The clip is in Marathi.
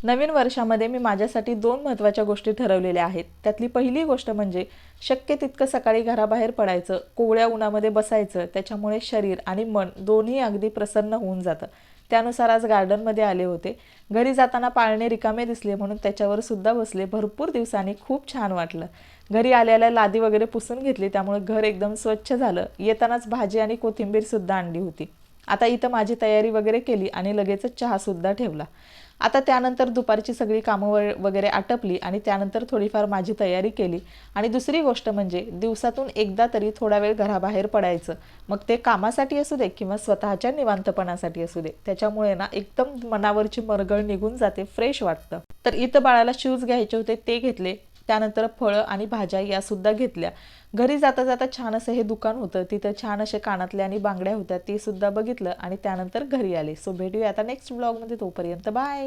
नवीन वर्षामध्ये मी माझ्यासाठी 2 महत्त्वाच्या गोष्टी ठरवलेल्या आहेत. त्यातली पहिली गोष्ट म्हणजे शक्य तितकं सकाळी घराबाहेर पडायचं, कोवळ्या उन्हामध्ये बसायचं. त्याच्यामुळे शरीर आणि मन दोन्ही अगदी प्रसन्न होऊन जातं. त्यानुसार आज गार्डनमध्ये आले होते. घरी जाताना पाळणे रिकामे दिसले म्हणून त्याच्यावर सुद्धा बसले. भरपूर दिवसांनी खूप छान वाटलं. घरी आल्याला लादी वगैरे पुसून घेतली, त्यामुळे घर एकदम स्वच्छ झालं. येतानाच भाजी आणि कोथिंबीरसुद्धा आणली होती. आता इथं माझी तयारी वगैरे केली आणि लगेचच चहासुद्धा ठेवला. आता त्यानंतर दुपारची सगळी कामं वगैरे आटपली आणि त्यानंतर थोडीफार माझी तयारी केली. आणि दुसरी गोष्ट म्हणजे दिवसातून एकदा तरी थोडा वेळ घराबाहेर पडायचं. मग ते कामासाठी असू दे किंवा स्वतःच्या निवांतपणासाठी असू दे. त्याच्यामुळे ना एकदम मनावरची मरगळ निघून जाते, फ्रेश वाटतं. तर इथं बाळाला शूज घ्यायचे होते, ते घेतले. त्यानंतर फळं आणि भाज्या यासुद्धा घेतल्या. घरी जाता जाता छान असं हे दुकान होतं, तिथं छान असे कानातले आणि बांगड्या होत्या, ते सुद्धा बघितलं आणि त्यानंतर घरी आले. सो भेटूया आता नेक्स्ट ब्लॉगमध्ये. तोपर्यंत बाय.